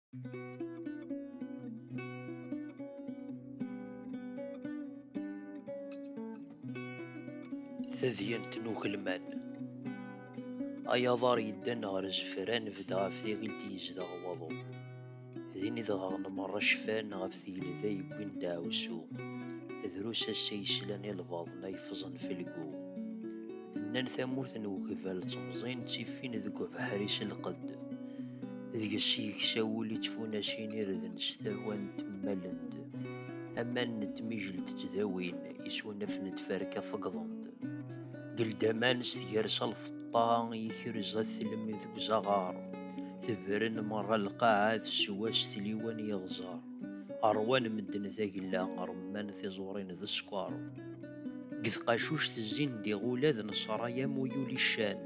Tadyant n ukelman. Ayaḍar yeddan ɣer zefran bda ɣef tiɣilt yezdeɣ waḍu. Din idɣaɣen merra cfan ɣef tgelda yewwin daɛwessu. Drus ass-a yeslan i lbaḍna yefẓen f lgu. Nnan tamurt n ukbal temẓin ttifin deg ubeḥri s lqedd. Deg-s yeksa wul yettfunacin irden s tawant mmalend. Aman n tmijelt ttdawin iswnaf n tferka fegḍen-d. Geldaman s tgersa lfeṭṭa yikrez athlem deg uzaɣar. Tebren merra lqaɛa teswa s tliwan yeɣẓar. Ṛwan medden tagella ṛemman tiẓurin d sskeṛ. Deg tqacuct zzin d-iɣula d nesṛaya muyul iccan.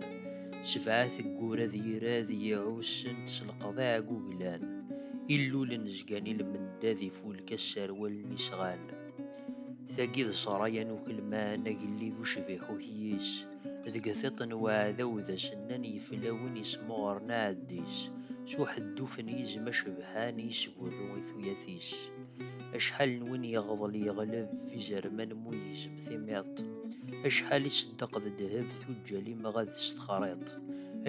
Sebɛa teggura d yirad yiɛussen s leqḍiɛ guglan. Ilulen zgan i lmendad ifulka sserwalen isɣan. Tagi d ṣṣraya n ukelman agellid ucbiḥ ukyis. Deg tiṭ n uɛdaw d asennan yeflawen yesmuɣren aɛeddis. S uḥedduf n yizem acebḥan yesburru i tuyat-is. Acḥal n win yeɣḍel yeɣleb izerman mu yizem timiḍt. Acḥal iṣeddeq d ddheb tuǧǧal imɣad s texriḍt.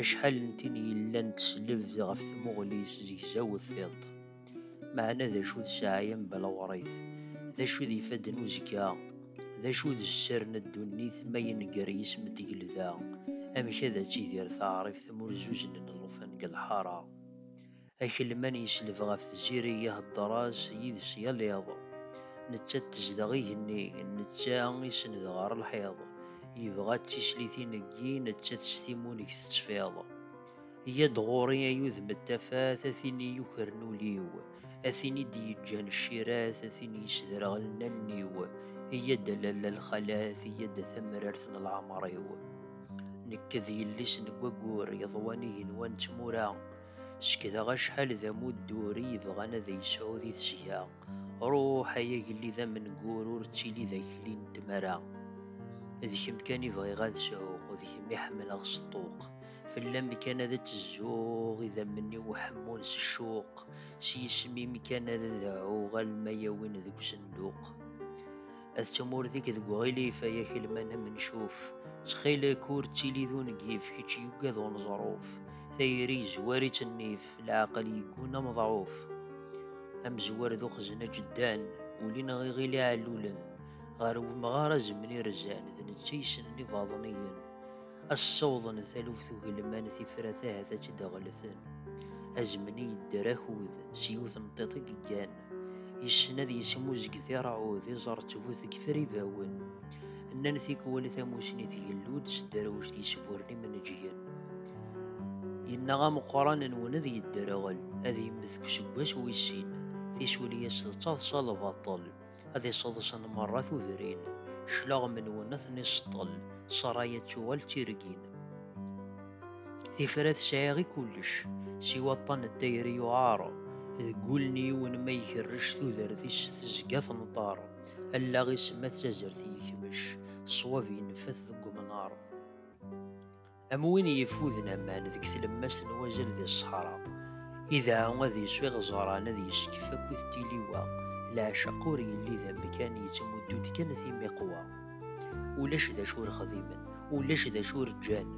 Acḥal n tin yellan teslebd ɣef tmuɣli-s zegzaw d tiṭ. Meɛna d acu d ssaɛya mebla uɣṛit, d acu d ifadden uzekka, d acu d sser n ddunit ma yennger yisem n tgelda. Amek ad tidir taɛrift murzuzen n llufan g lḥara. Akelman yesleb ɣef tziri iheddeṛ-as yid-s yal iḍ. Nettat tezdeɣ igenni, netta isenned ɣer lḥiḍ. Yebɣa tislitin neggi, nettat s timunig tettfiḍ. Yya-d ɣur-i ay udem n tafat, a tin i yukren ul-iw, a tin i d-yeǧǧan ccirat, a tin yesderɣlen allen-iw. Yya-d a lalla lxalat, yya-d a tamrart n leɛmer-iw. Nekk d yelli-s n wayyur yeḍwan igenwan n tmura. Sekdeɣ acḥal d amuddur i yebɣan ad yesɛu di tesga. Ruḥ ay agellid d amengur ur ttili d akli n tmara. D kemm kan i bɣiɣ ad sɛuɣ, d kemm i ḥemmleɣ s ṭṭuq. Fell-am kan ad tezzuɣ idammen-iw ḥemmun s ccuq. S yisem-im kan ad dɛuɣ alma yawin deg usenduq. Ad tmurt-ik deg uɣilif ay akelman amencuf. Ttxil-k ur ttili d ungif, kečč yugad uneẓruf. Tayri yezwar-itt nnif, leɛqel yegguna meḍɛuf. Amezwar d uxzen aǧeddan, ulin ɣiɣil iɛellulen. Ɣer umɣar azemni rzan, d netta yessnen ibaḍniyen. As-ssawḍen taluft ukelman tifrat ahat ad tt-id-ɣellten. Azemni yedder akud, s yiwet n tiṭ i yeggan. Yessen ad yesmuzeg tirɛud, iẓer ttbut deg fribawen. Nnan tikwal tamusni tgellu-d s tderwect yesburen imenǧgen. Yenna ameqqran-nwen ad yedderɣel, ad yemmet deg useggas wis sin. Tissulya-s tettaḍsa lbaṭel, ad iseḍṣen merra tudrin. Cclaɣem-nwen ad ten-iseṭṭel, ssṛaya ad tuɣal d tirgin. Tifrat sɛiɣ i kullec, siwa aṭṭan n tayri yuɛaṛ. Deg wul-iw ma ikerrec tudert-is tezga tenṭaṛ. Allaɣ-is ma d tazart yekmec, ṣṣwab yenfat deg umnaṛ. Am win yeffuden aman deg tlemmast n wazal di ṣṣeḥra. Idɛa ad yeswi iɣeẓran, ad yeskef akkit tiliwa. Leɛceq ur yelli d amkan, yettmuddu-d kan timiqwa. Ulac d acu ur xdimen, ulac d acu ur ǧǧan.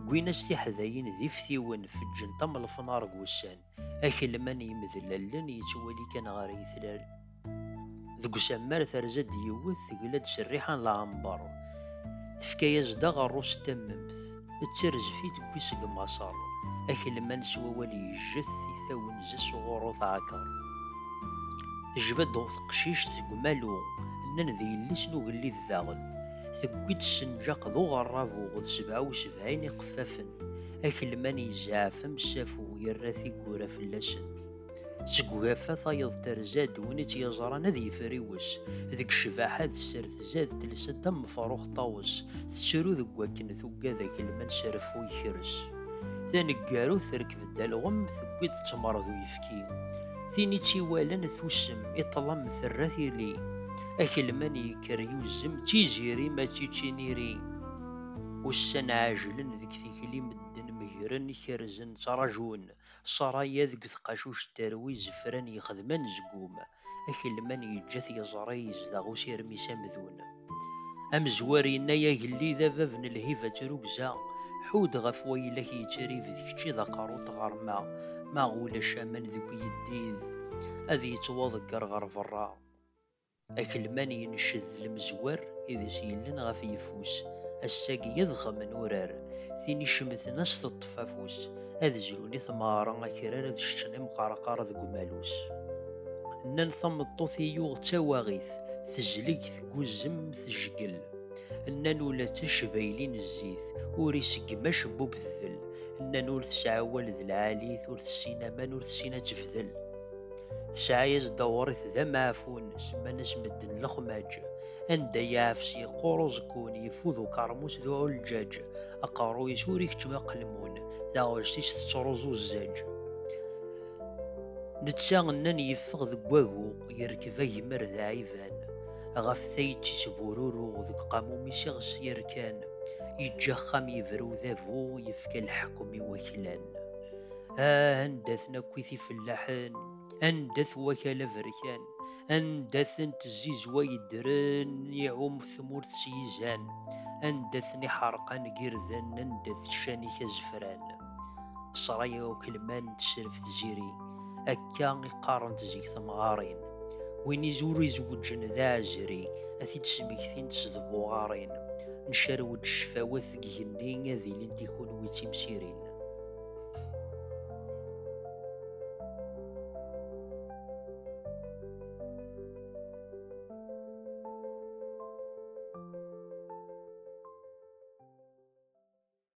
Wwin-as tiḥdayin d iftiwen, feǧǧent am lefnaṛ g wussan. Akelman yemedlalen yettwali kan ɣer yitlal. Deg usammar terza-d yiwet, tegla-d s rriḥa n lɛember. Tefka-as-d aɣerrus tammemt, tterzef-it tewwi seg Maṣer. Akelman s wawal yejjet, tawenza-s ɣuṛu tɛekkeṛ. Tejba-d teqcict seg umalu, nnan d yelli-s n ugellid daɣen. Tewwi-d ssenǧaq d uɣerrabu d 77 iqeffafen. Akelman yezɛef am safu, yerra tiggura fell-asen. Seg ugafa tayeḍ terza-d, win i tt-yeẓran ad yefriwes. Deg ccbaḥa d sser tzad, telsa-d am mefṛux ṭawes. Tettru deg wakken tugad akelman s reffu yekres. Taneggarut terkeb-d alɣem, tewwi-d ttmer d uyefki. Tin i tt-iwalan tussem, iṭlam terra tili. Akelman yekker yuzem, d tiziri mačči d tiniri. Ussan ɛejlen deg tikli medden يدرن كرزن تراجون صرايا ذك ثقاشوش تروي زفران يخدمن زقوم أكلمن يجث يزري يزدغ وسيرمي سامذون أمزوارينا يا اللي ذا بابن الهيفة تروكزا حود غف ويلك يتري في ذكتشي ذا قاروط غرما ما غول شامن ذوك يديد أذي يتوضكر غر فرا أكلمان ينشذ المزوار إذا سيلن غف يفوس الساقي يضخم من ورار ثيني شمث ناس تطفافوس هذ زلوني ثمارا كرار ذي الشتني مقارقار ذي قمالوس نان ثم الطوثي يوغ تواغيث تزلق تقوزم تشقل نانو لا تشبايلين الزيت وريسك ما شبوب الذل نانو تسعوال ذي العاليث ور تسينا مان ور تسينا تفذل تسعايز دورث ذا معفون سما نسمدن لخماج اندا يعفسي قروز كون يفوذو كارموس ذو الجاج اقارو يسوريك تما قلمون ذا غشتيش تتروزو الزاج نتساغنن يفغ ذك واغو يركب يمر ذا عيفان غف ثيتي تبورورو ذك قامومي شغس يركان يتجخم يفرو ذافو يفكى الحكم وكلان هندثنا كويثي فلاحان هندث وكالا فركان هندث تزيز ويدرن يعوم ثمور سيزان هندثني حرقان قردان هندث شاني كزفران صرايا وكلمان تسرف تزيري أكا يقارن تزيك ثمغارين وين يزور يزوجن ذا عزري أثي تسميكثين تسذبو غارين نشارود الشفاوات جنين ذي لين تيكون ويتيم سيرين